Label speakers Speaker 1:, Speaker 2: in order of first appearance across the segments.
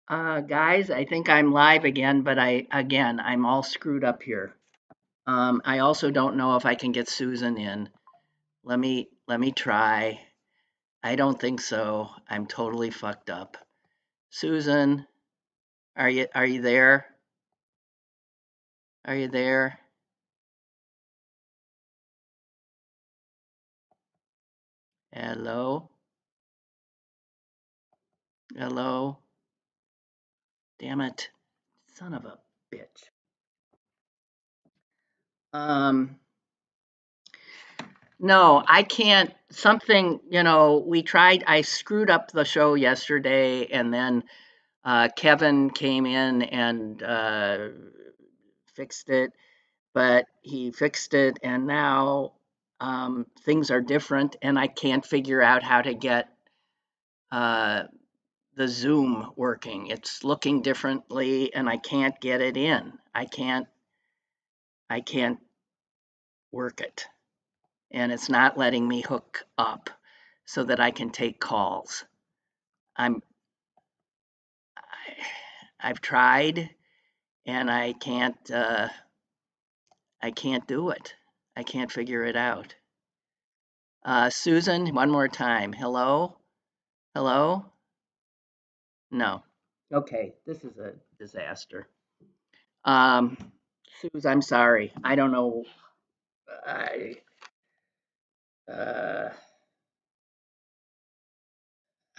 Speaker 1: Guys, I think I'm live again, but I'm all screwed up here. I also don't know if I can get Susan in. Let me try. I don't think so. I'm totally fucked up. Susan, are you there? Are you there? Hello? Hello? Damn it. Son of a bitch. Um, no, I can't. We tried. I screwed up the show yesterday, and then Kevin came in and fixed it, but he fixed it, and now things are different, and I can't figure out how to get uh, the Zoom working. It's looking differently, and I can't get it in. I can't work it, and it's not letting me hook up so that I can take calls. I'm I've tried, and I can't do it. I can't figure it out. Susan, one more time. Hello? Hello? No. Okay, this is a disaster. Um, Suze, I'm sorry. I don't know. I uh,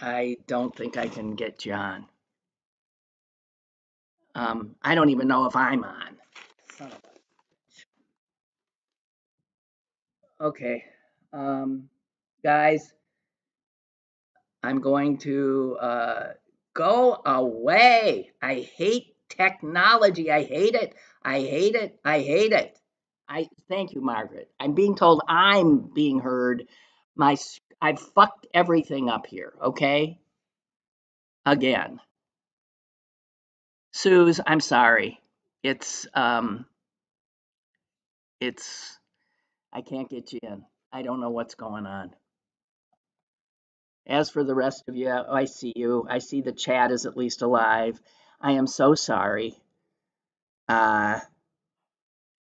Speaker 1: I don't think I can get you on. I don't even know if I'm on. Son of Okay. Um, guys, I'm going to go away. I hate technology. I hate it. I hate it. I hate it. I thank you, Margaret. I'm being told I'm being heard. I've fucked everything up here. Okay, again, Suze. I'm sorry. It's um, it's I can't get you in. I don't know what's going on. As for the rest of you, I see you. I see the chat is at least alive. I am so sorry. Uh,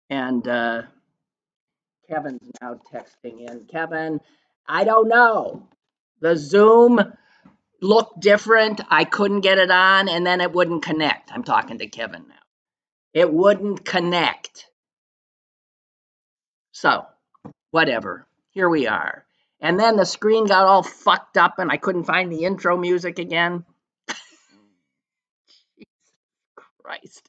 Speaker 1: and Kevin's now texting in. Kevin, I don't know. The Zoom looked different. I couldn't get it on, and then it wouldn't connect. I'm talking to Kevin now. It wouldn't connect. So, whatever. Here we are. And then the screen got all fucked up, and I couldn't find the intro music again. Christ.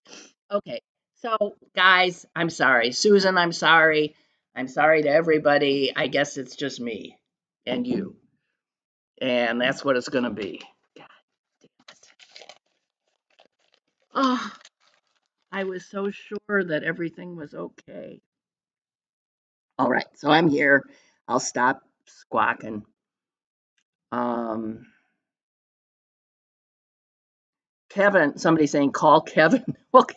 Speaker 1: Okay. So, guys, I'm sorry. Susan, I'm sorry. I'm sorry to everybody. I guess it's just me and you. And that's what it's going to be. God damn it. Oh, I was so sure that everything was okay. All right. So I'm here. I'll stop squawking. Um, Kevin, somebody saying call Kevin. Well,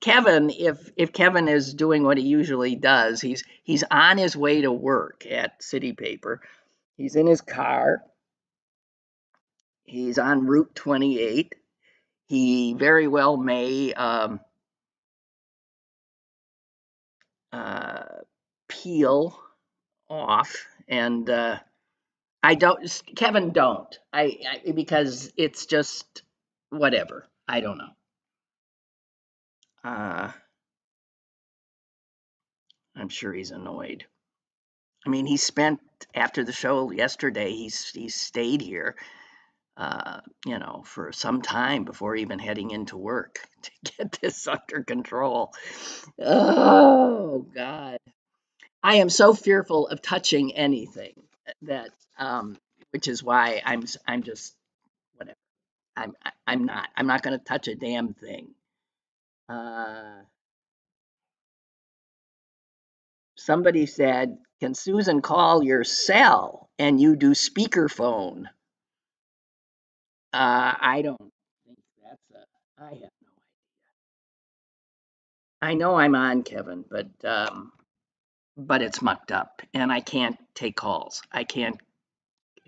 Speaker 1: Kevin, if Kevin is doing what he usually does, he's on his way to work at City Paper. He's in his car. He's on Route 28. He very well may uh, peel off, and I don't. Kevin, don't. Because it's just whatever. I don't know. Uh, I'm sure he's annoyed. I mean, he spent after the show yesterday. He stayed here, for some time before even heading into work to get this under control. Oh God, I am so fearful of touching anything that, which is why I'm just whatever. I'm not going to touch a damn thing. Uh, Somebody said, "Can Susan call your cell and you do speakerphone?" I don't think that's a. I have no idea. I know I'm on, Kevin, but it's mucked up, and I can't take calls. I can't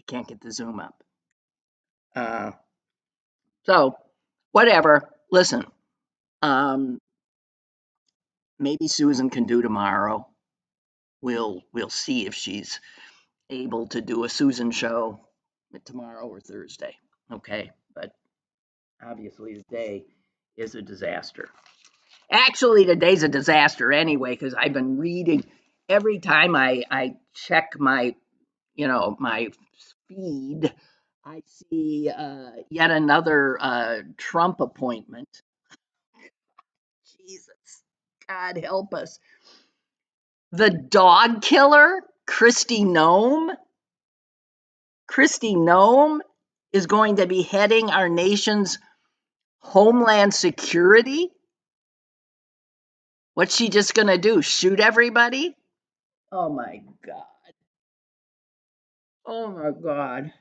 Speaker 1: get the Zoom up. Uh, so whatever. Listen, um, maybe Susan can do tomorrow. We'll see if she's able to do a Susan show tomorrow or Thursday. Okay, but obviously today is a disaster. Actually, today's a disaster anyway because I've been reading every time I check my feed. I see yet another Trump appointment. Jesus, God help us. The dog killer, Kristi Noem is going to be heading our nation's Homeland Security. What's she just going to do? Shoot everybody? Oh my God. Oh my God.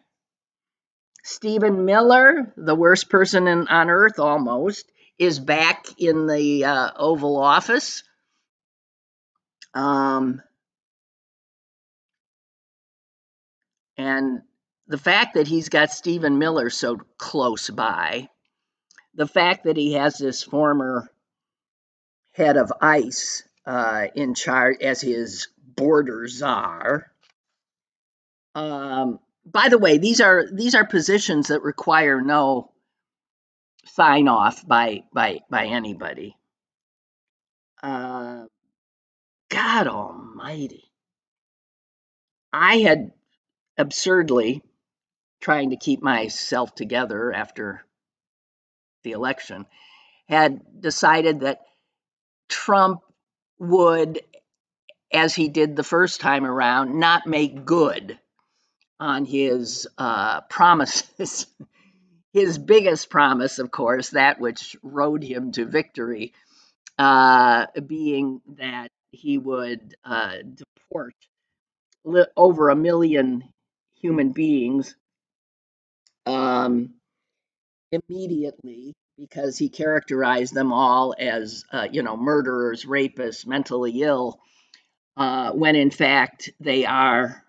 Speaker 1: Stephen Miller, the worst person on earth almost, is back in the Oval Office. And the fact that he's got Stephen Miller so close by, the fact that he has this former head of ICE in charge as his border czar. By the way, these are positions that require no sign off by anybody. God Almighty! I had absurdly trying to keep myself together after the election had decided that Trump would, as he did the first time around, not make good on his promises. His biggest promise, of course, that which rode him to victory, being that he would deport over 1 million human beings immediately because he characterized them all as, murderers, rapists, mentally ill, when in fact they are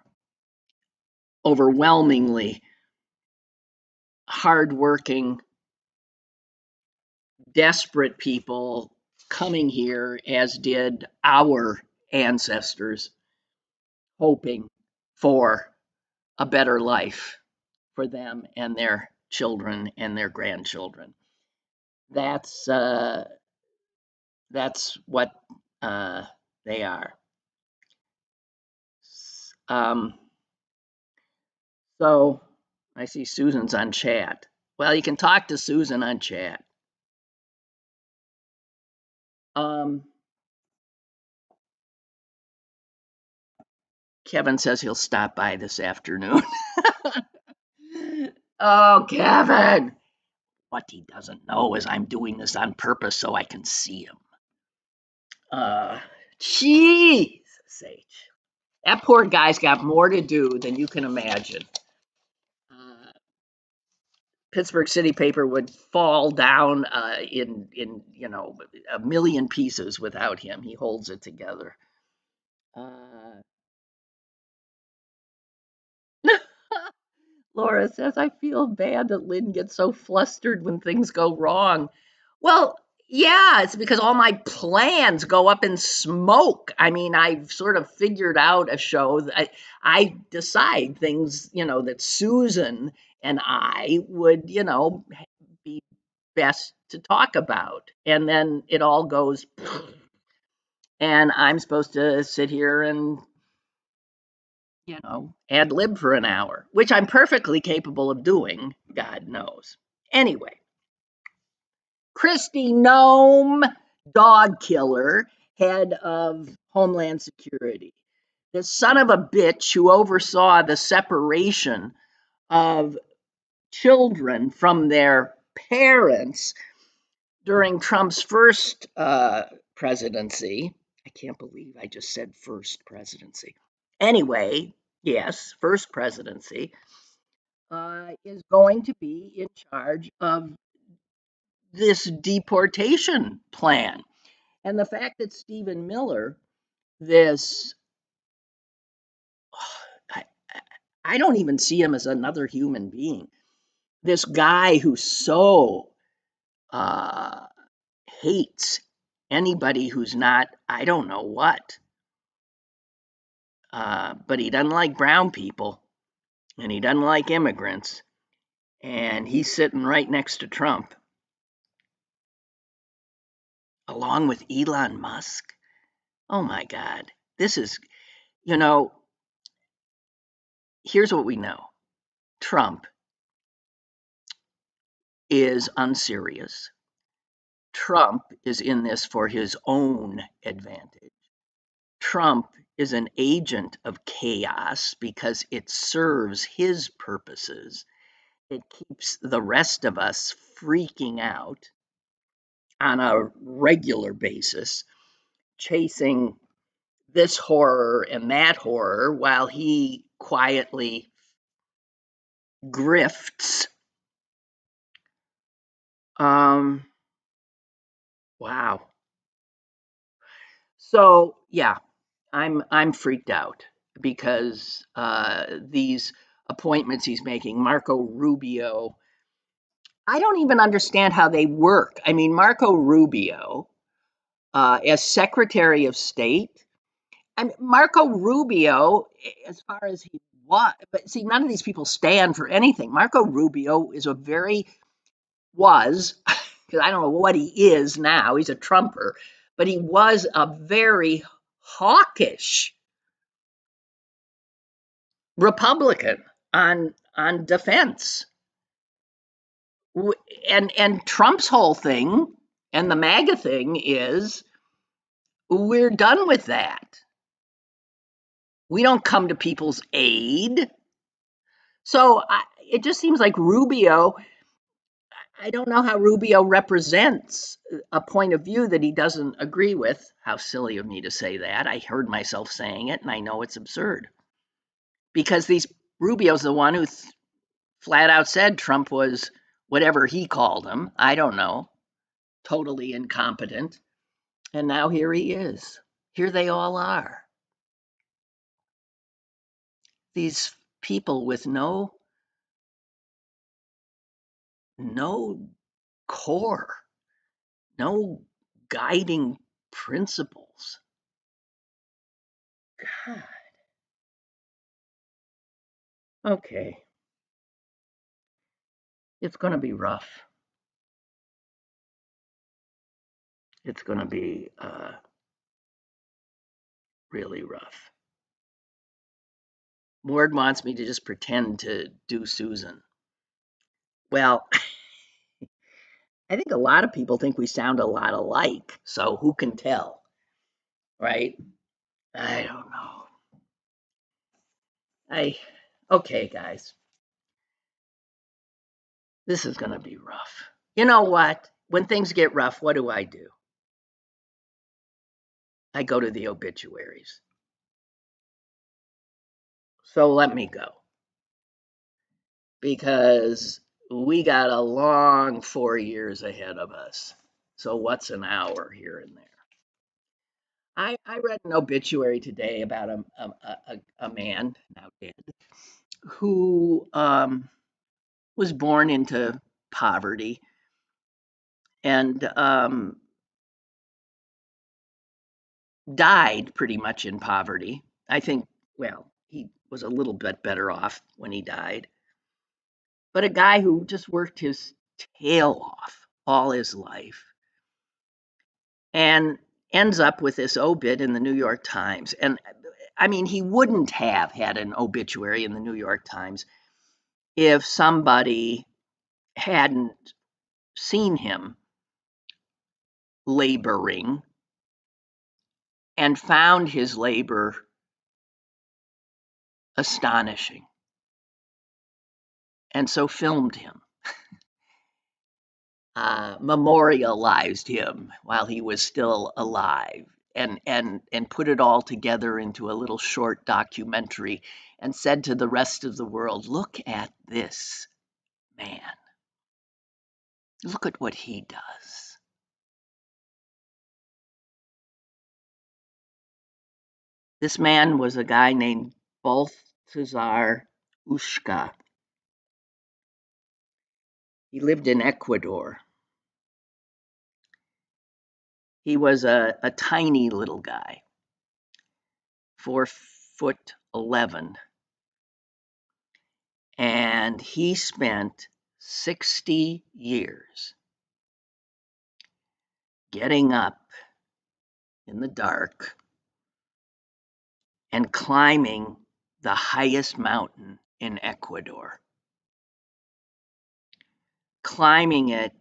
Speaker 1: overwhelmingly hardworking, desperate people coming here, as did our ancestors, hoping for a better life for them and their children and their grandchildren. That's what they are. Um, so I see Susan's on chat. Well, you can talk to Susan on chat. Kevin says he'll stop by this afternoon. Oh, Kevin! What he doesn't know is I'm doing this on purpose so I can see him. Jesus H. That poor guy's got more to do than you can imagine. Pittsburgh City paper would fall down in a million pieces without him. He holds it together. Laura says, I feel bad that Lynn gets so flustered when things go wrong. Well, yeah, it's because all my plans go up in smoke. I mean, I've sort of figured out a show that I decide things, that Susan and I would, be best to talk about. And then it all goes, and I'm supposed to sit here and ad lib for an hour, which I'm perfectly capable of doing, God knows. Anyway, Kristi Noem, dog killer, head of Homeland Security. The son of a bitch who oversaw the separation of children from their parents during Trump's first presidency. I can't believe I just said first presidency. Anyway, yes, first presidency, is going to be in charge of this deportation plan. And the fact that Stephen Miller, this, I, I don't even see him as another human being, this guy who's so uh, hates anybody who's not, I don't know what. But he doesn't like brown people, and he doesn't like immigrants, and he's sitting right next to Trump, along with Elon Musk. Oh my God. This is, you know, here's what we know. Trump is unserious. Trump is in this for his own advantage. Trump is an agent of chaos because it serves his purposes. It keeps the rest of us freaking out on a regular basis, chasing this horror and that horror while he quietly grifts. Um, wow. So yeah, I'm freaked out because these appointments he's making, Marco Rubio, I don't even understand how they work. I mean, Marco Rubio, as Secretary of State, I mean, Marco Rubio, as far as he was, but see, none of these people stand for anything. Marco Rubio is a very was, because I don't know what he is now. He's a Trumper, but he was a very hawkish Republican on defense. And Trump's whole thing and the MAGA thing is we're done with that. We don't come to people's aid. So it just seems like Rubio, I don't know how Rubio represents a point of view that he doesn't agree with. How silly of me to say that. I heard myself saying it and I know it's absurd. Because Rubio's the one who flat out said Trump was whatever he called him. I don't know. Totally incompetent. And now here he is. Here they all are. These people with no core, no guiding principles. God. Okay. It's going to be rough. It's going to be really rough. Ward wants me to just pretend to do Susan. Well, I think a lot of people think we sound a lot alike, so who can tell, right? I don't know. Okay, guys, this is going to be rough. You know what? When things get rough, what do? I go to the obituaries. So let me go because we got a long 4 years ahead of us. So what's an hour here and there? I read an obituary today about a man, now dead, who was born into poverty and died pretty much in poverty. I think, well, he was a little bit better off when he died. But a guy who just worked his tail off all his life and ends up with this obit in the New York Times. And I mean, he wouldn't have had an obituary in the New York Times if somebody hadn't seen him laboring and found his labor astonishing and so filmed him, memorialized him while he was still alive, and put it all together into a little short documentary and said to the rest of the world, look at this man. Look at what he does. This man was a guy named Balthazar Ushka. He lived in Ecuador. He was a tiny little guy, 4'11", and he spent 60 years getting up in the dark and climbing the highest mountain in Ecuador, climbing it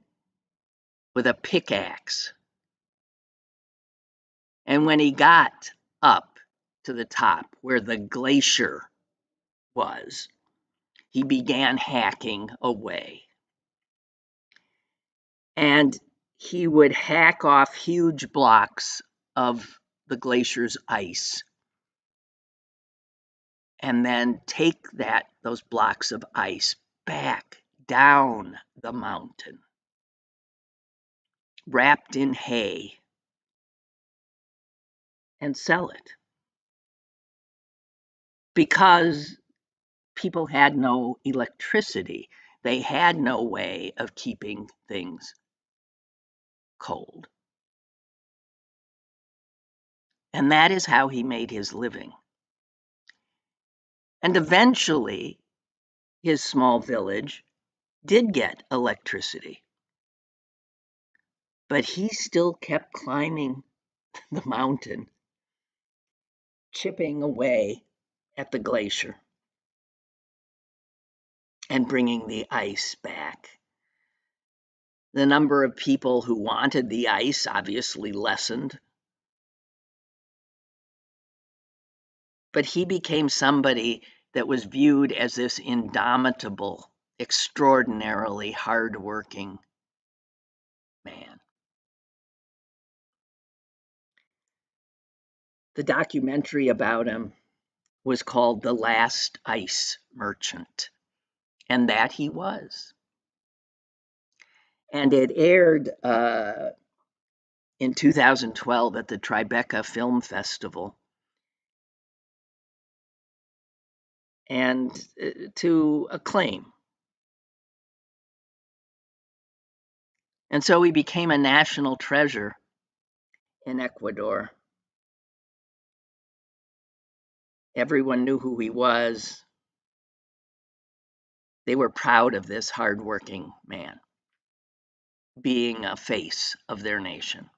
Speaker 1: with a pickaxe. And when he got up to the top where the glacier was, he began hacking away. And he would hack off huge blocks of the glacier's ice and then take those blocks of ice back down the mountain, wrapped in hay, and sell it. Because people had no electricity, they had no way of keeping things cold. And that is how he made his living. And eventually, his small village did get electricity. But he still kept climbing the mountain, chipping away at the glacier and bringing the ice back. The number of people who wanted the ice obviously lessened. But he became somebody that was viewed as this indomitable, extraordinarily hardworking man. The documentary about him was called The Last Ice Merchant, and that he was. And it aired in 2012 at the Tribeca Film Festival. And to acclaim. And so he became a national treasure in Ecuador. Everyone knew who he was. They were proud of this hardworking man being a face of their nation.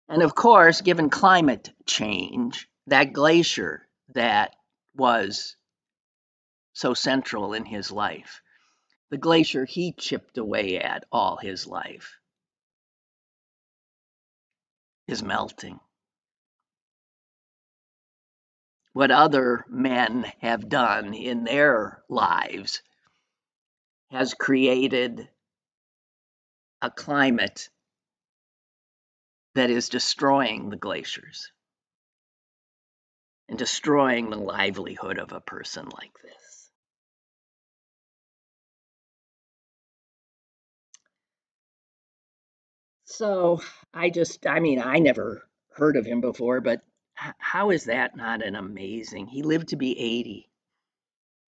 Speaker 1: And of course, given climate change, that glacier that was so central in his life, the glacier he chipped away at all his life, is melting. What other men have done in their lives has created a climate that is destroying the glaciers and destroying the livelihood of a person like this. So I never heard of him before, but how is that not an amazing? He lived to be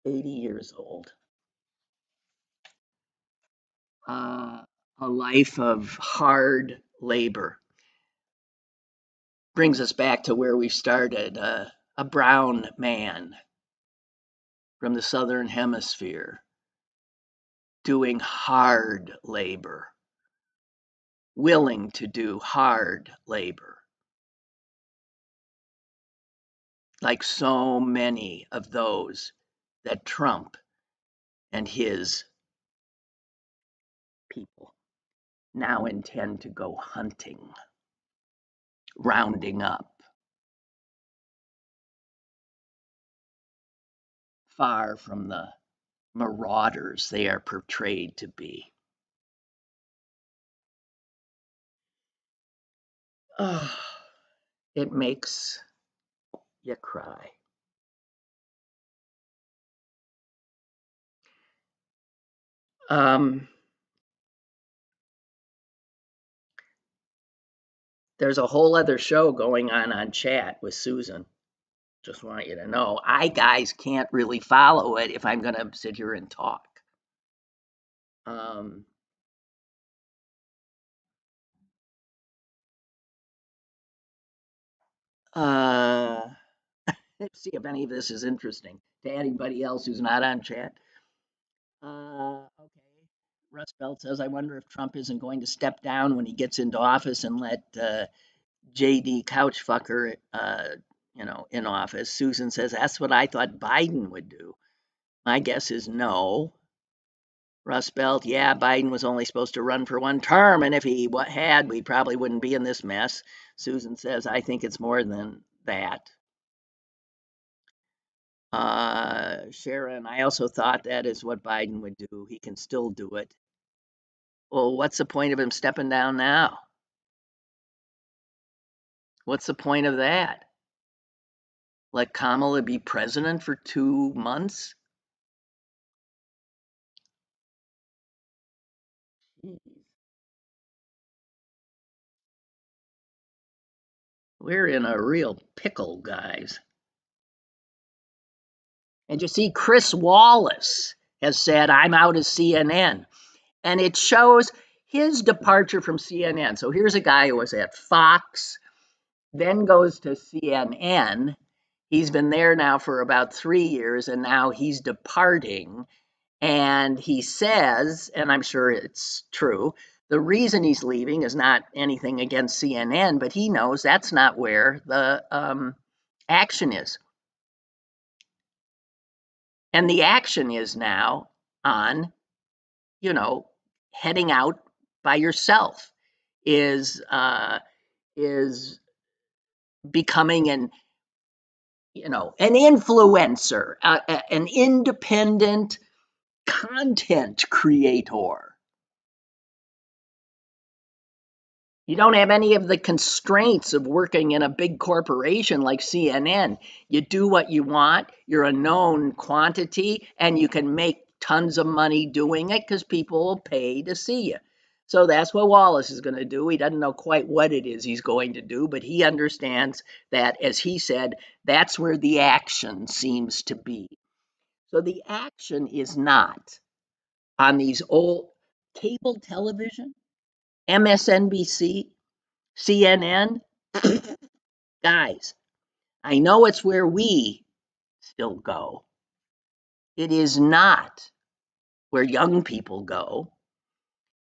Speaker 1: 80 years old. A life of hard labor. Brings us back to where we started, a brown man from the Southern Hemisphere doing hard labor, willing to do hard labor, like so many of those that Trump and his people now intend to go hunting, rounding up, far from the marauders they are portrayed to be. Oh, it makes you cry. There's a whole other show going on chat with Susan. Just want you to know. I, guys, can't really follow it if I'm going to sit here and talk. Uh, let's see if any of this is interesting to anybody else who's not on chat. Okay. Russ Belt says, I wonder if Trump isn't going to step down when he gets into office and let JD Couchfucker, in office. Susan says, that's what I thought Biden would do. My guess is no. Russ Belt, yeah, Biden was only supposed to run for one term, and if he had, we probably wouldn't be in this mess. Susan says, I think it's more than that. Sharon, I also thought that is what Biden would do. He can still do it. Well, what's the point of him stepping down now? What's the point of that? Let Kamala be president for 2 months? We're in a real pickle, guys. And you see, Chris Wallace has said, I'm out of CNN. And it shows his departure from CNN. So here's a guy who was at Fox, then goes to CNN. He's been there now for about 3 years, and now he's departing. And he says, and I'm sure it's true, the reason he's leaving is not anything against CNN, but he knows that's not where the action is. And the action is now on, heading out by yourself, is becoming an influencer, an independent content creator. You don't have any of the constraints of working in a big corporation like CNN. You do what you want, you're a known quantity, and you can make tons of money doing it because people will pay to see you. So that's what Wallace is going to do. He doesn't know quite what it is he's going to do, but he understands that, as he said, that's where the action seems to be. So the action is not on these old cable television, MSNBC, CNN. Guys, I know it's where we still go. It is not where young people go.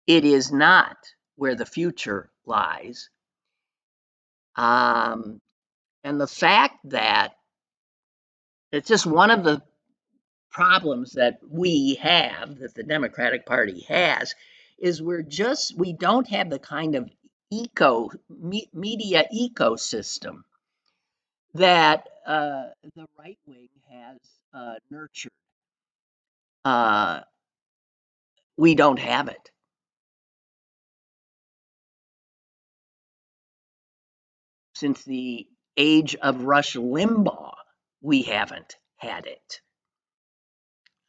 Speaker 1: It is not where the future lies. And the fact that it's just one of the problems that we have, that the Democratic Party has, is we don't have the kind of media ecosystem that the right wing has nurtured. We don't have it. Since the age of Rush Limbaugh, we haven't had it.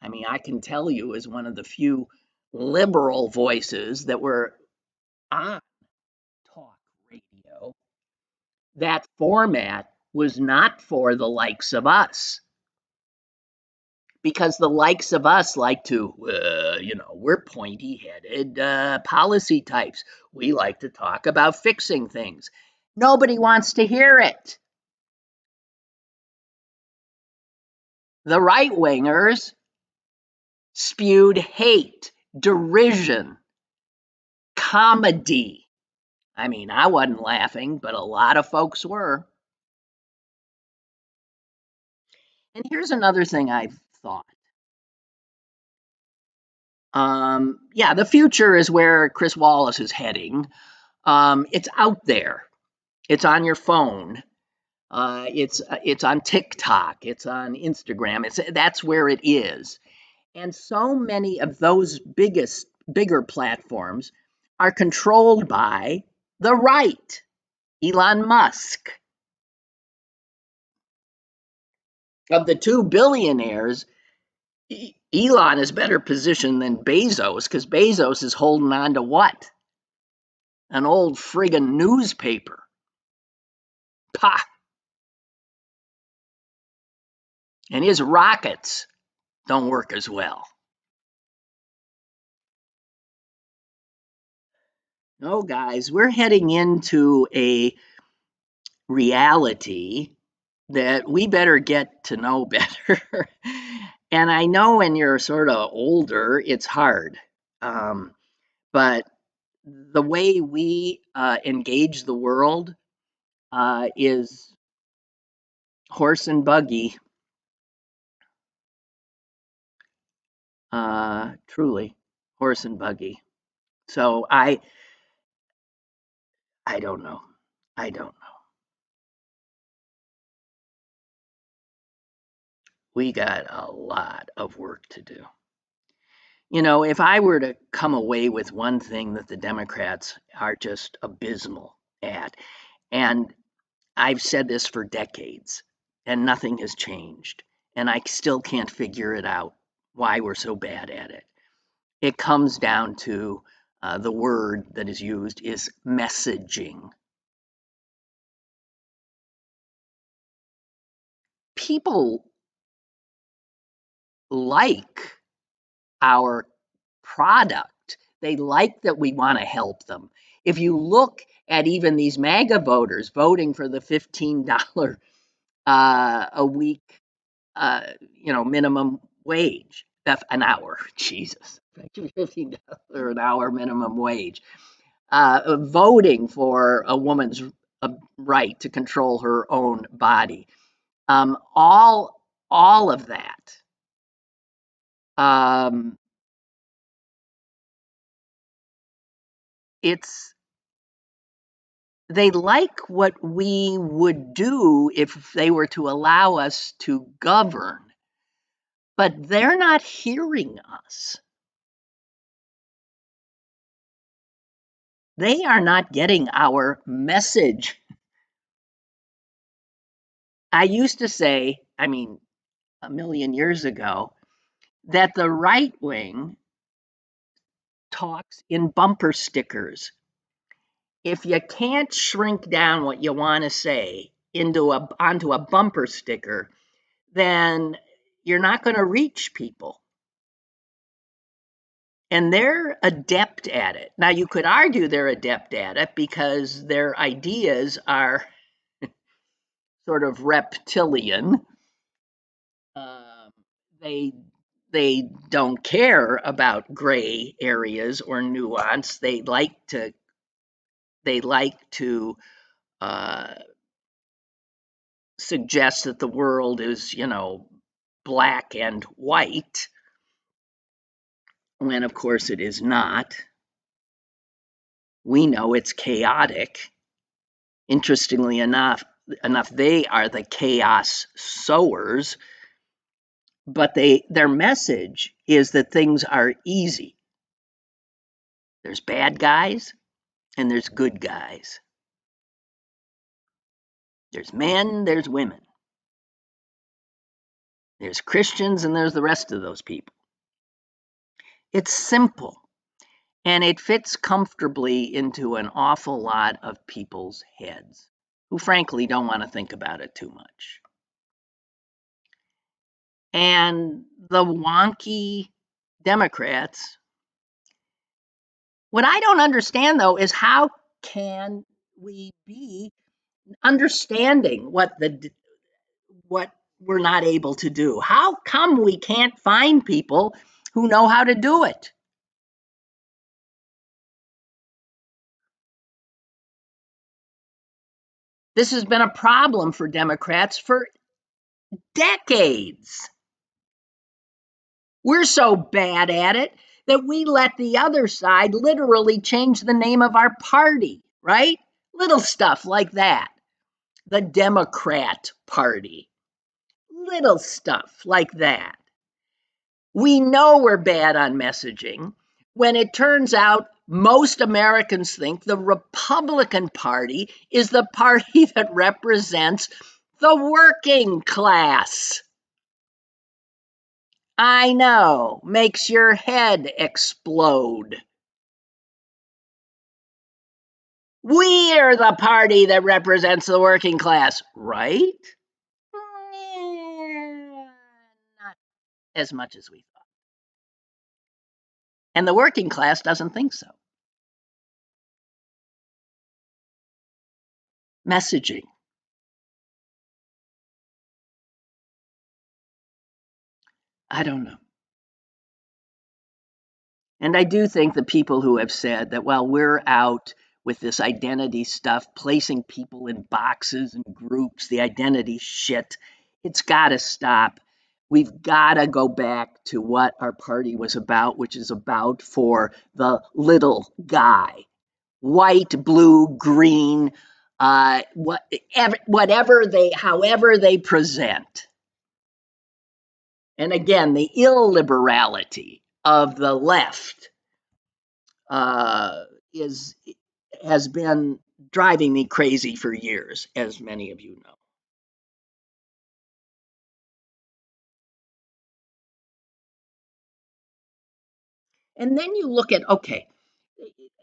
Speaker 1: I mean, I can tell you, as one of the few liberal voices that were on talk radio, that format was not for the likes of us. Because the likes of us like to, we're pointy headed policy types. We like to talk about fixing things. Nobody wants to hear it. The right wingers spewed hate, derision, comedy. I mean, I wasn't laughing, but a lot of folks were. And here's another thing I've thought. Yeah, the future is where Chris Wallace is heading. It's out there. It's on your phone. It's on TikTok. It's on Instagram. That's where it is. And so many of those bigger platforms are controlled by the right. Elon Musk. Of the two billionaires, Elon is better positioned than Bezos, because Bezos is holding on to what? An old friggin' newspaper. Pah! And his rockets don't work as well. No, guys, we're heading into a reality that we better get to know better. And I know when you're sort of older, it's hard. But the way we engage the world is horse and buggy, truly horse and buggy. So I don't know. I don't know. We got a lot of work to do. You know, if I were to come away with one thing that the Democrats are just abysmal at, and I've said this for decades, and nothing has changed, and I still can't figure it out why we're so bad at it. It comes down to the word that is used is messaging. People like our product. They like that we want to help them. If you look at even these MAGA voters voting for the $15 a week, minimum wage, an hour, Jesus, $15 an hour minimum wage, voting for a woman's right to control her own body, all of that. Um, it's they like what we would do if they were to allow us to govern, but they're not hearing us. They are not getting our message. I used to say, I mean, a million years ago, that the right wing talks in bumper stickers. If you can't shrink down what you want to say onto a bumper sticker, then you're not going to reach people. And they're adept at it. Now, you could argue they're adept at it because their ideas are sort of reptilian. Um, they they don't care about gray areas or nuance. They like to uh, suggest that the world is, black and white, when of course it is not. We know it's chaotic. Interestingly enough, they are the chaos sowers, but their message is that things are easy. There's bad guys and there's good guys. There's men, there's women. There's Christians and there's the rest of those people. It's simple and it fits comfortably into an awful lot of people's heads who frankly don't want to think about it too much. And the wonky Democrats, what I don't understand though is how can we be understanding what we're not able to do? How come we can't find people who know how to do it? This has been a problem for Democrats for decades. We're so bad at it that we let the other side literally change the name of our party, right? Little stuff like that. The Democrat Party. Little stuff like that. We know we're bad on messaging when it turns out most Americans think the Republican Party is the party that represents the working class. I know, makes your head explode. We're the party that represents the working class, right? Not as much as we thought. And the working class doesn't think so. Messaging. I don't know. And I do think the people who have said that while we're out with this identity stuff, placing people in boxes and groups, the identity shit, it's got to stop. We've got to go back to what our party was about, which is about for the little guy, white, blue, green, whatever they, however they present. And again, the illiberality of the left uh, is has been driving me crazy for years, as many of you know. And then you look at, okay,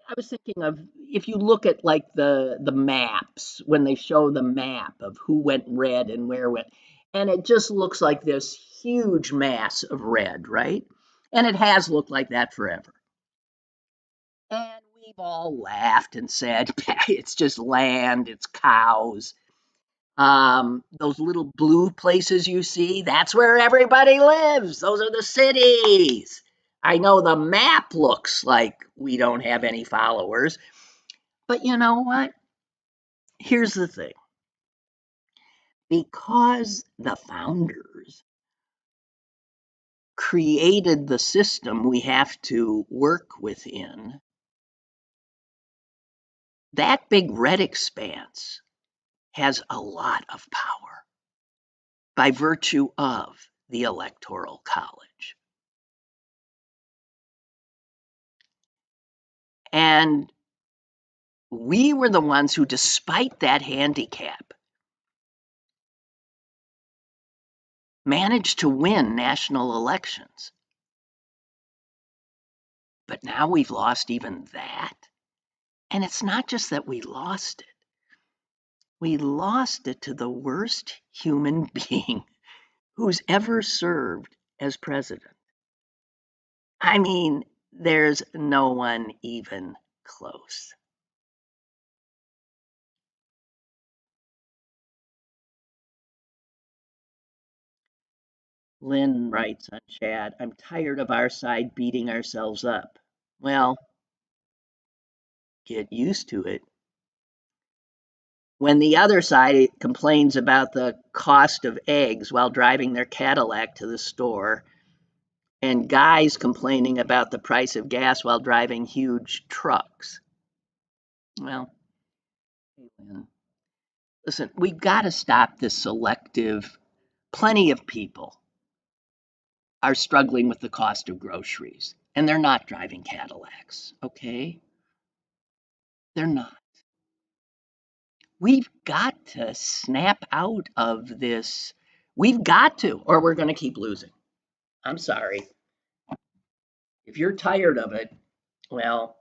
Speaker 1: I was thinking of, if you look at like the maps, when they show the map of who went red and where went, and it just looks like this huge mass of red, right? And it has looked like that forever. And we've all laughed and said, it's just land, it's cows. Those little blue places you see, that's where everybody lives. Those are the cities. I know the map looks like we don't have any followers, but you know what? Here's the thing, because the founders created the system we have to work within, that big red expanse has a lot of power by virtue of the Electoral College. And we were the ones who, despite that handicap, managed to win national elections. But now we've lost even that. And it's not just that we lost it to the worst human being who's ever served as president. I mean, there's no one even close. Lynn writes on chat, I'm tired of our side beating ourselves up. Well, get used to it. When the other side complains about the cost of eggs while driving their Cadillac to the store, and guys complaining about the price of gas while driving huge trucks. Well, listen, we've got to stop this selective. Plenty of people are struggling with the cost of groceries, and they're not driving Cadillacs, okay? They're not. We've got to snap out of this. We've got to, or we're going to keep losing. I'm sorry. If you're tired of it, well,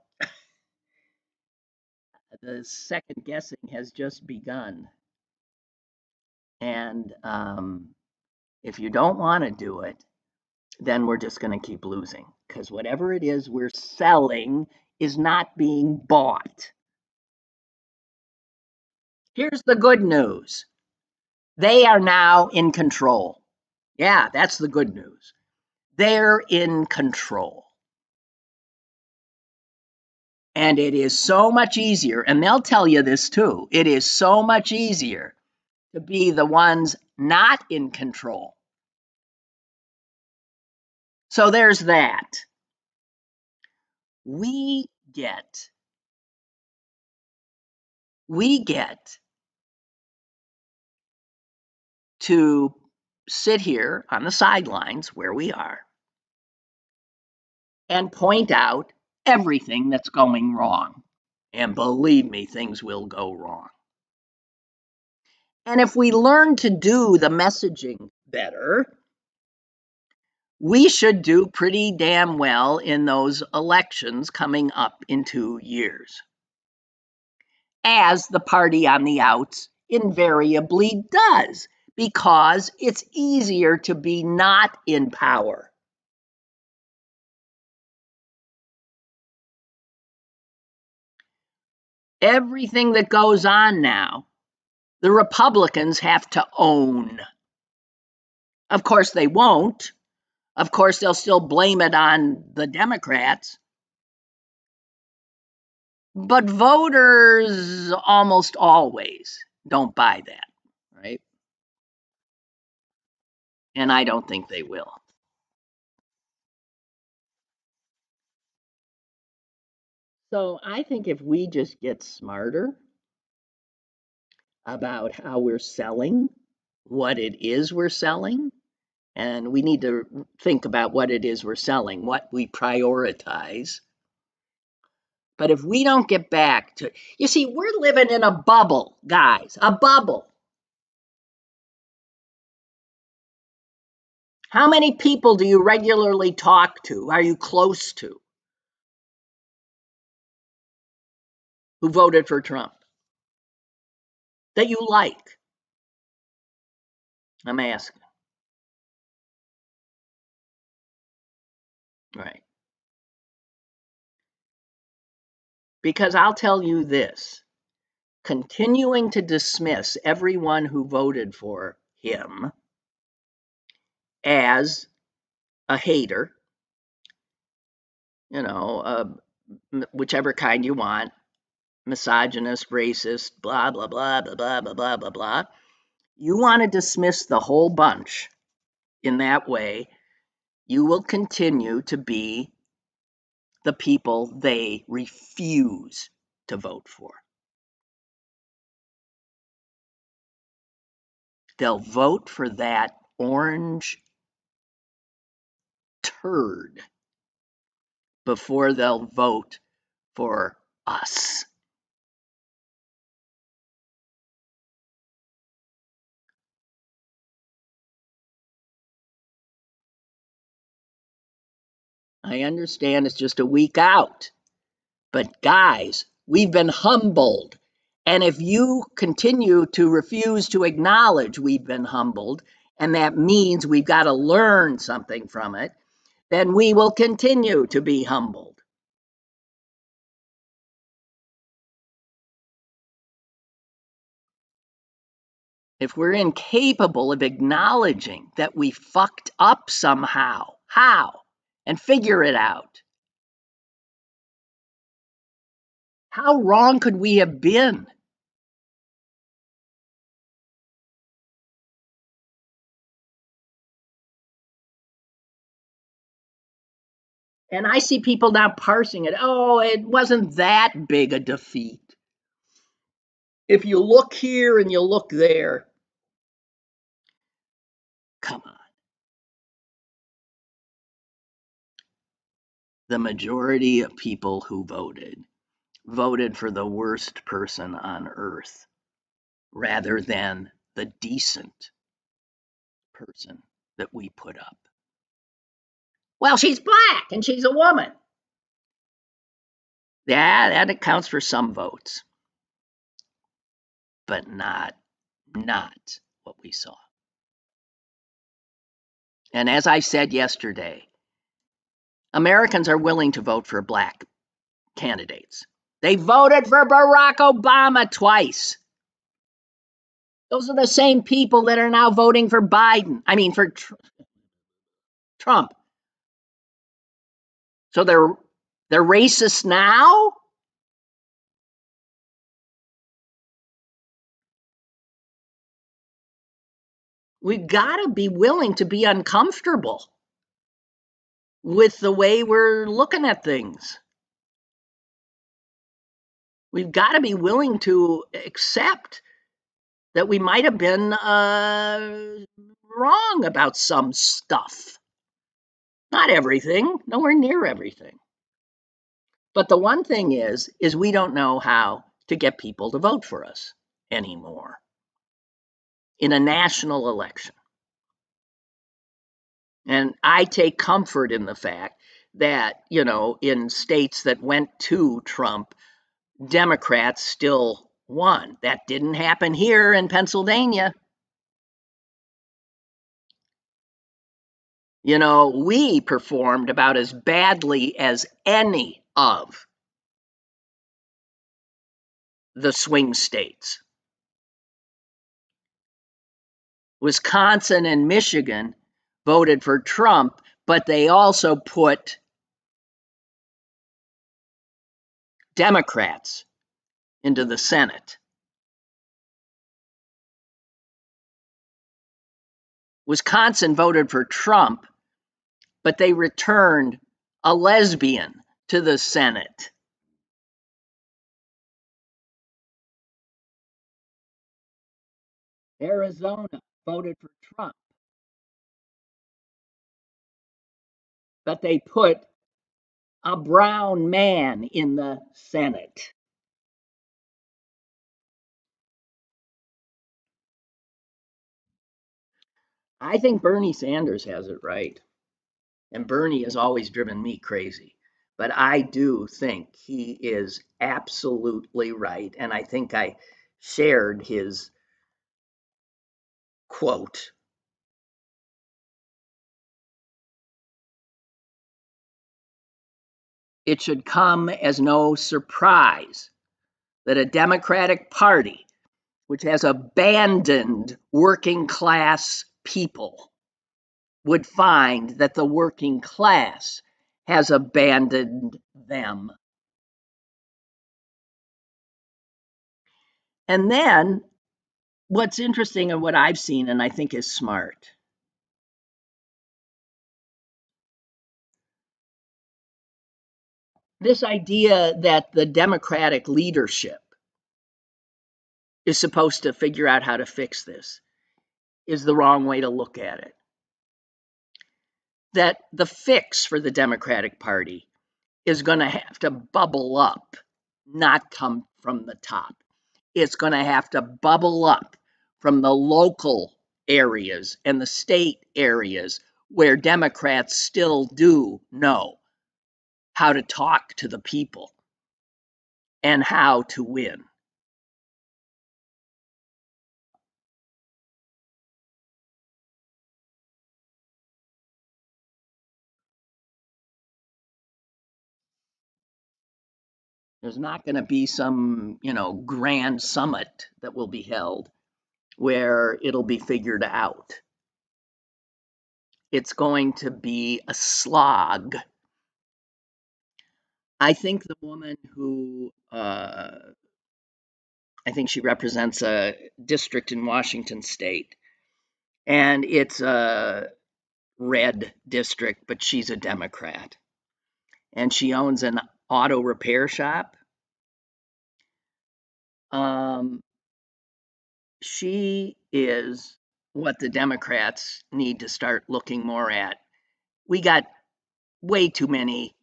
Speaker 1: the second guessing has just begun. And if you don't want to do it, then we're just going to keep losing, because whatever it is we're selling is not being bought. Here's the good news. They are now in control. Yeah, that's the good news. They're in control. And it is so much easier, and they'll tell you this too, it is so much easier to be the ones not in control. So there's that. We get to sit here on the sidelines where we are and point out everything that's going wrong. And believe me, things will go wrong. And if we learn to do the messaging better, we should do pretty damn well in those elections coming up in 2 years, as the party on the outs invariably does, because it's easier to be not in power. Everything that goes on now, the Republicans have to own. Of course, they won't. Of course, they'll still blame it on the Democrats. But voters almost always don't buy that, right? And I don't think they will. So I think if we just get smarter about how we're selling, what it is we're selling, and we need to think about what it is we're selling, what we prioritize. But if we don't get back to, you see, we're living in a bubble, guys, a bubble. How many people do you regularly talk to? Are you close to who voted for Trump that you like? I'm asking. Right. Because I'll tell you this, continuing to dismiss everyone who voted for him as a hater, whichever kind you want, misogynist, racist, blah, blah, blah, blah, blah, blah, blah, blah, blah. You want to dismiss the whole bunch in that way, you will continue to be the people they refuse to vote for. They'll vote for that orange turd before they'll vote for us. I understand it's just a week out, but guys, we've been humbled. And if you continue to refuse to acknowledge we've been humbled, and that means we've got to learn something from it, then we will continue to be humbled. If we're incapable of acknowledging that we fucked up somehow, how? And figure it out. How wrong could we have been? And I see people now parsing it. Oh, it wasn't that big a defeat. If you look here and you look there, come on. The majority of people who voted for the worst person on earth rather than the decent person that we put up. Well, she's black and she's a woman. Yeah, that accounts for some votes, but not what we saw. And as I said yesterday, Americans are willing to vote for black candidates. They voted for Barack Obama twice. Those are the same people that are now voting for Biden. I mean, for Trump. So they're racist now? We've got to be willing to be uncomfortable with the way we're looking at things. We've got to be willing to accept that we might have been wrong about some stuff. Not everything, nowhere near everything. But the one thing is we don't know how to get people to vote for us anymore in a national election. And I take comfort in the fact that, in states that went to Trump, Democrats still won. That didn't happen here in Pennsylvania. We performed about as badly as any of the swing states. Wisconsin and Michigan voted for Trump but they also put Democrats into the Senate. Wisconsin voted for Trump, but they returned a lesbian to the Senate. Arizona voted for Trump, but they put a brown man in the Senate. I think Bernie Sanders has it right. And Bernie has always driven me crazy. But I do think he is absolutely right. And I think I shared his quote. It should come as no surprise that a Democratic Party, which has abandoned working class people, would find that the working class has abandoned them. And then what's interesting and what I've seen, and I think is smart, this idea that the Democratic leadership is supposed to figure out how to fix this is the wrong way to look at it. That the fix for the Democratic Party is going to have to bubble up, not come from the top. It's going to have to bubble up from the local areas and the state areas where Democrats still do know how to talk to the people and how to win. There's not going to be some, grand summit that will be held where it'll be figured out. It's going to be a slog. I think the woman who, I think she represents a district in Washington state, and it's a red district, but she's a Democrat. And she owns an auto repair shop. She is what the Democrats need to start looking more at. We got way too many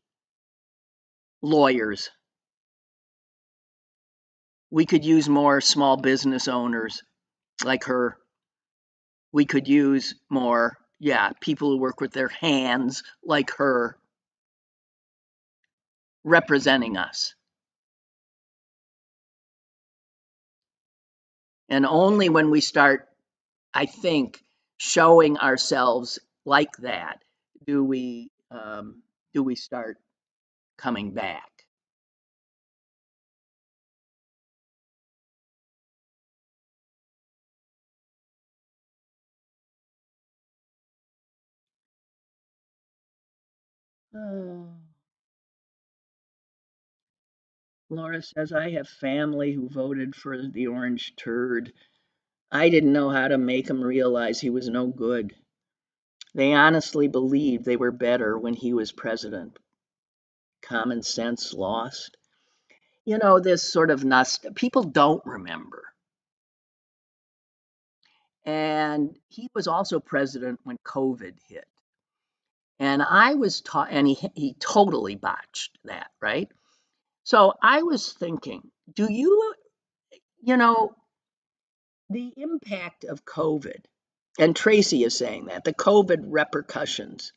Speaker 1: lawyers. We could use more small business owners like her. We could use more, people who work with their hands like her representing us. And only when we start, I think, showing ourselves like that do we start coming back. Oh. Laura says, I have family who voted for the orange turd. I didn't know how to make him realize he was no good. They honestly believed they were better when he was president. Common sense lost. This sort of people don't remember. And he was also president when COVID hit. And I was taught, and he totally botched that, right? So I was thinking, you know, the impact of COVID, and Tracy is saying that the COVID repercussions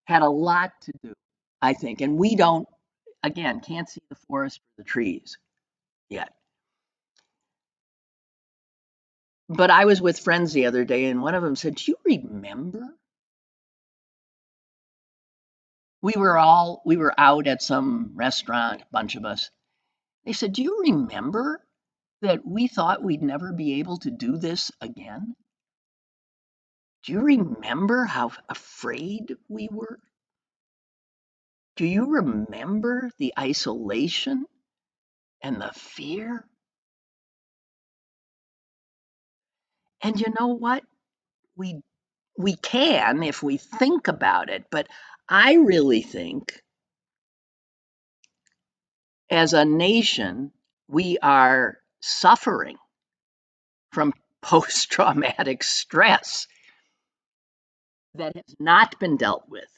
Speaker 1: had a lot to do, I think, and we don't, again, can't see the forest for the trees yet. But I was with friends the other day, and one of them said, do you remember? We were out at some restaurant, a bunch of us. They said, do you remember that we thought we'd never be able to do this again? Do you remember how afraid we were? Do you remember the isolation and the fear? And you know what? We we can if we think about it, but I really think as a nation we are suffering from post traumatic stress that has not been dealt with.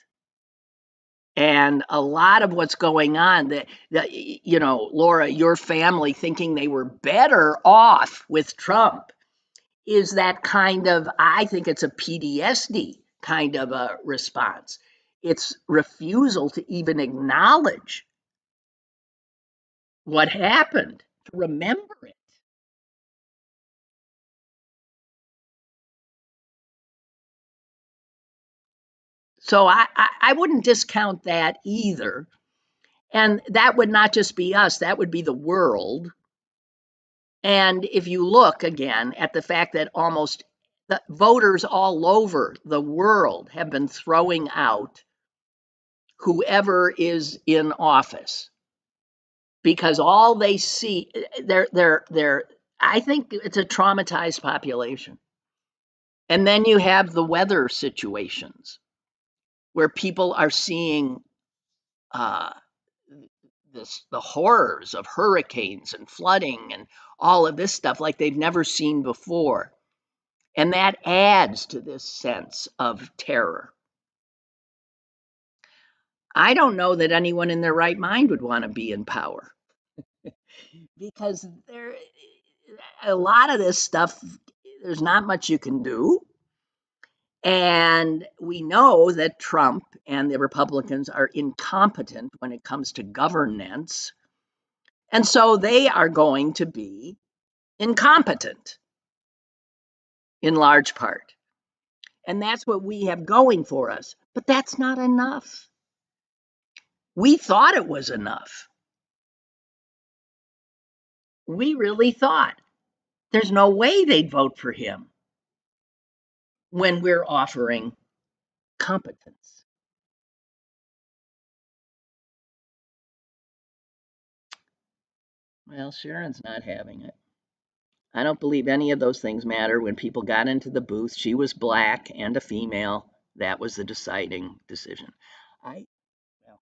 Speaker 1: And a lot of what's going on that Laura, your family thinking they were better off with Trump is that kind of, I think it's a PTSD kind of a response. It's refusal to even acknowledge what happened, to remember it. So I wouldn't discount that either. And that would not just be us, that would be the world. And if you look again at the fact that almost the voters all over the world have been throwing out whoever is in office because all they see, they're I think it's a traumatized population. And then you have the weather situations where people are seeing uh, the horrors of hurricanes and flooding and all of this stuff like they've never seen before. And that adds to this sense of terror. I don't know that anyone in their right mind would want to be in power because there a lot of this stuff there's not much you can do. And we know that Trump and the Republicans are incompetent when it comes to governance. And so they are going to be incompetent in large part. And that's what we have going for us. But that's not enough. We thought it was enough. We really thought there's no way they'd vote for him when we're offering competence. Well, Sharon's not having it. I don't believe any of those things matter. When people got into the booth, she was black and a female. That was the deciding decision. I, well,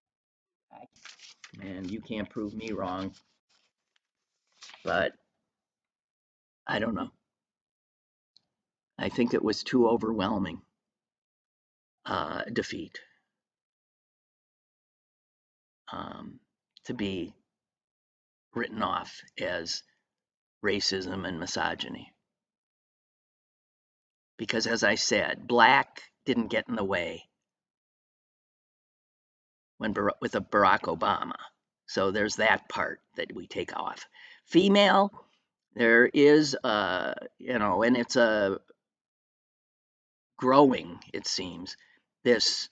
Speaker 1: and you can't prove me wrong, but I don't know. I think it was too overwhelming defeat um, to be written off as racism and misogyny. Because, as I said, black didn't get in the way when with a Barack Obama. So there's that part that we take off. Female, there is, and it's a growing, it seems, this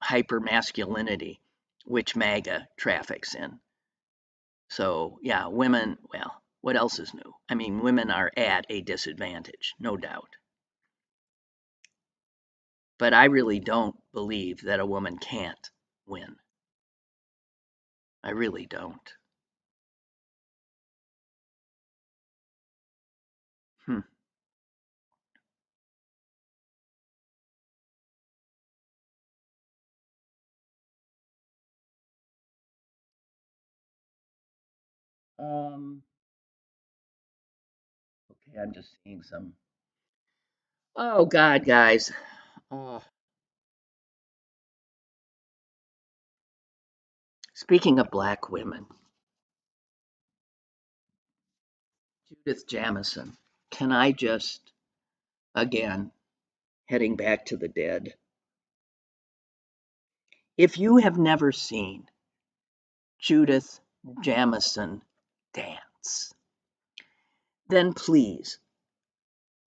Speaker 1: hyper masculinity, which MAGA traffics in. So, yeah, women, well, what else is new? I mean, women are at a disadvantage, no doubt. But I really don't believe that a woman can't win. I really don't. Hmm. Um, okay, I'm just seeing some. Oh, God, guys. Oh, speaking of black women, Judith Jamison, can I just, again, heading back to the dead, if you have never seen Judith Jamison dance, then please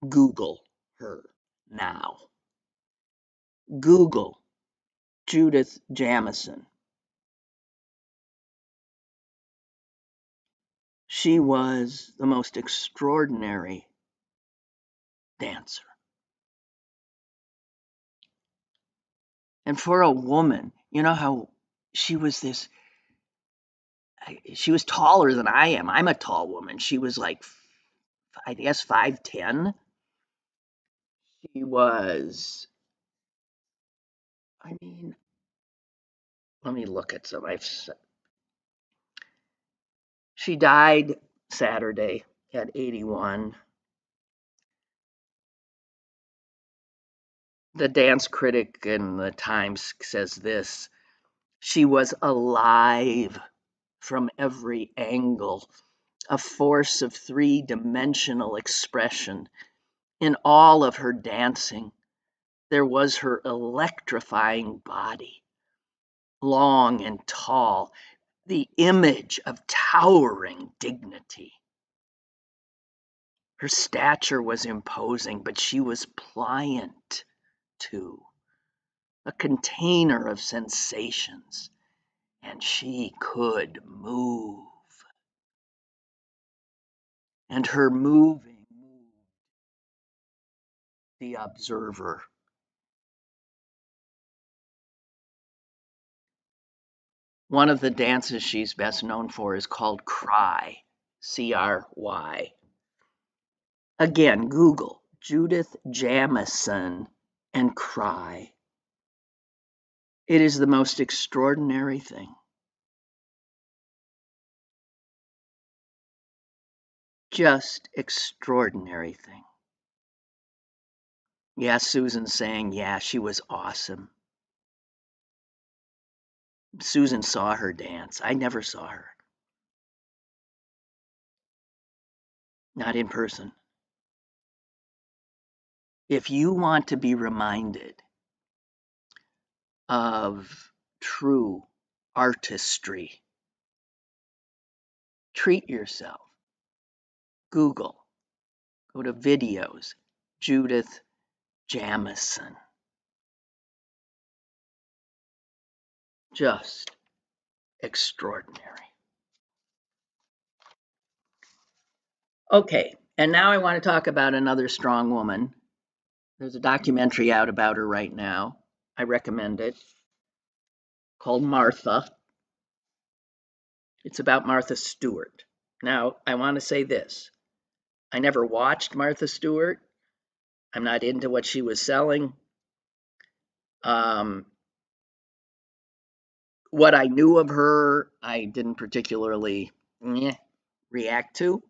Speaker 1: Google her now. Google Judith Jamison. She was the most extraordinary dancer. And for a woman, you know how she was this, she was taller than I am. I'm a tall woman. She was like, I guess, 5'10". She was, I mean, let me look at some. She died Saturday at 81. The dance critic in the Times says this: she was alive from every angle, a force of three-dimensional expression. In all of her dancing, there was her electrifying body, long and tall, the image of towering dignity. Her stature was imposing, but she was pliant too, a container of sensations, and she could move. And her moving moved the observer. One of the dances she's best known for is called Cry, C-R-Y. Again, Google Judith Jamison and Cry. It is the most extraordinary thing. Just extraordinary thing. Yeah, Susan's saying, yeah, she was awesome. Susan saw her dance. I never saw her. Not in person. If you want to be reminded of true artistry, treat yourself. Google, go to videos, Judith Jamison. Just extraordinary. Okay, and now I want to talk about another strong woman. There's a documentary out about her right now. I recommend it, called Martha. It's about Martha Stewart. Now, I want to say this. I never watched Martha Stewart. I'm not into what she was selling. Um, what I knew of her, I didn't particularly react to.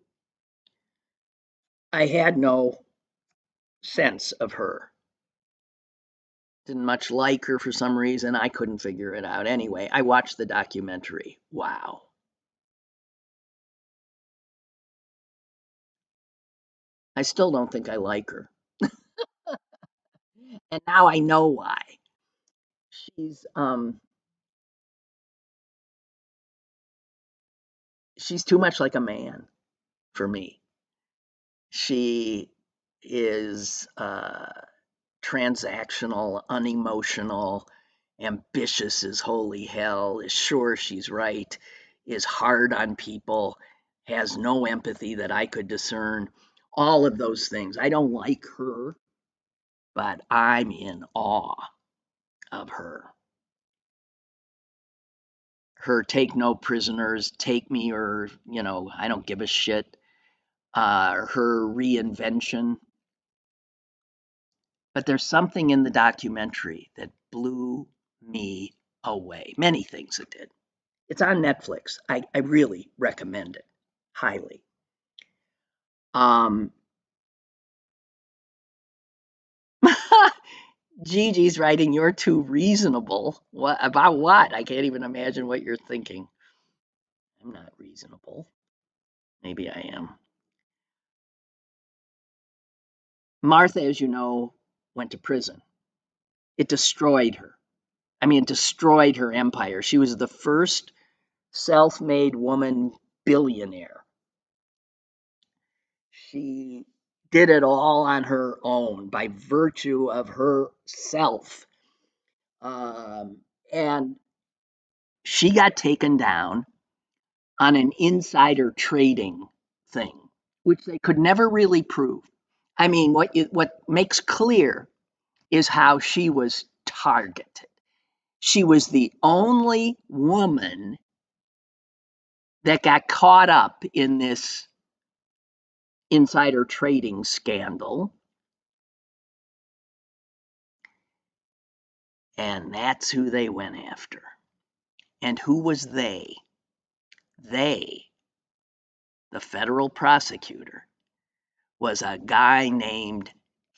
Speaker 1: I had no sense of her. Didn't much like her for some reason. I couldn't figure it out. Anyway, I watched the documentary. Wow. I still don't think I like her. And now I know why. She's um she's too much like a man for me. She is transactional, unemotional, ambitious as holy hell, is sure she's right, is hard on people, has no empathy that I could discern. All of those things. I don't like her, but I'm in awe of her. Her take no prisoners, take me or, I don't give a shit. Her reinvention. But there's something in the documentary that blew me away. Many things it did. It's on Netflix. I really recommend it highly. Um, Gigi's writing, you're too reasonable. What about what? I can't even imagine what you're thinking. I'm not reasonable. Maybe I am. Martha, as you know, went to prison. It destroyed her. I mean, it destroyed her empire. She was the first self made woman billionaire. She did it all on her own by virtue of herself. And she got taken down on an insider trading thing, which they could never really prove. I mean, what makes clear is how she was targeted. She was the only woman that got caught up in this insider trading scandal. And that's who they went after. And who was they? They, the federal prosecutor, was a guy named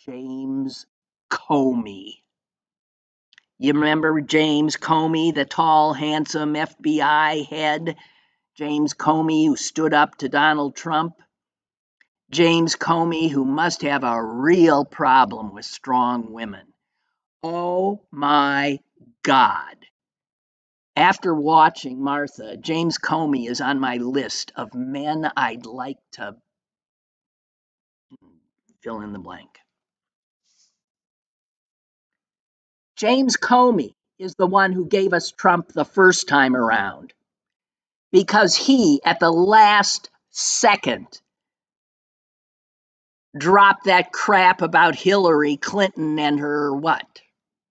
Speaker 1: James Comey. You remember James Comey, the tall, handsome FBI head? James Comey, who stood up to Donald Trump? James Comey, who must have a real problem with strong women. Oh my God. After watching Martha, James Comey is on my list of men I'd like to fill in the blank. James Comey is the one who gave us Trump the first time around, because he, at the last second, dropped that crap about Hillary Clinton and her what?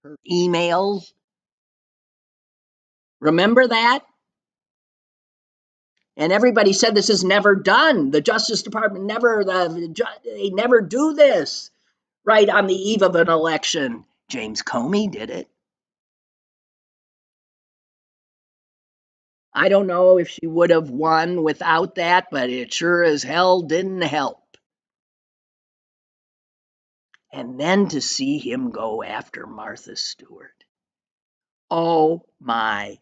Speaker 1: Her emails? Remember that? And everybody said this is never done. The Justice Department they never do this right on the eve of an election. James Comey did it. I don't know if she would have won without that, but it sure as hell didn't help. And then to see him go after Martha Stewart. Oh my.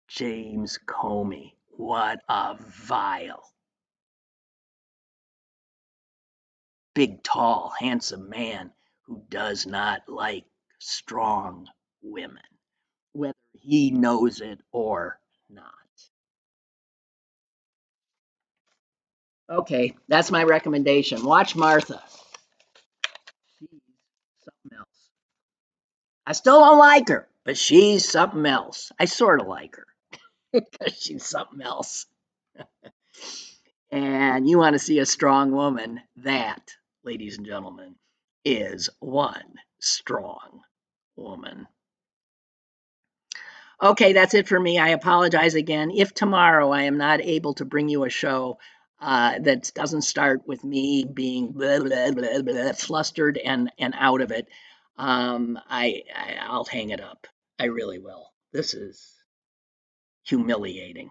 Speaker 1: James Comey, what a vile, big, tall, handsome man who does not like strong women, whether he knows it or not. Okay, that's my recommendation. Watch Martha. She's something else. I still don't like her, but she's something else. I sort of like her because she's something else. And you want to see a strong woman, that, ladies and gentlemen, is one strong woman. Okay, that's it for me. I apologize again. If tomorrow I am not able to bring you a show that doesn't start with me being blah, blah, blah, blah, flustered and out of it, I'll hang it up. I really will. This is humiliating.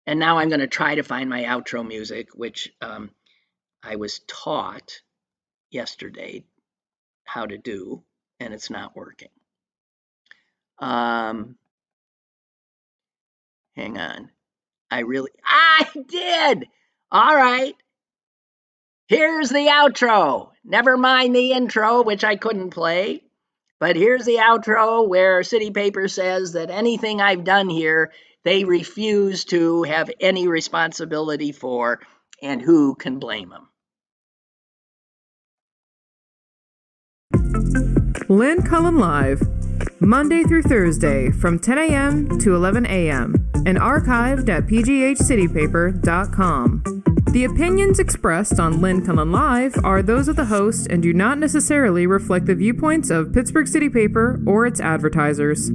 Speaker 1: And now I'm going to try to find my outro music, which I was taught yesterday how to do, and it's not working. Hang on. I did! All right. Here's the outro. Never mind the intro, which I couldn't play. But here's the outro where City Paper says that anything I've done here, they refuse to have any responsibility for, and who can blame them?
Speaker 2: Lynn Cullen Live, Monday through Thursday from 10 a.m. to 11 a.m. and archived at pghcitypaper.com. The opinions expressed on Lynn Cullen Live are those of the host and do not necessarily reflect the viewpoints of Pittsburgh City Paper or its advertisers.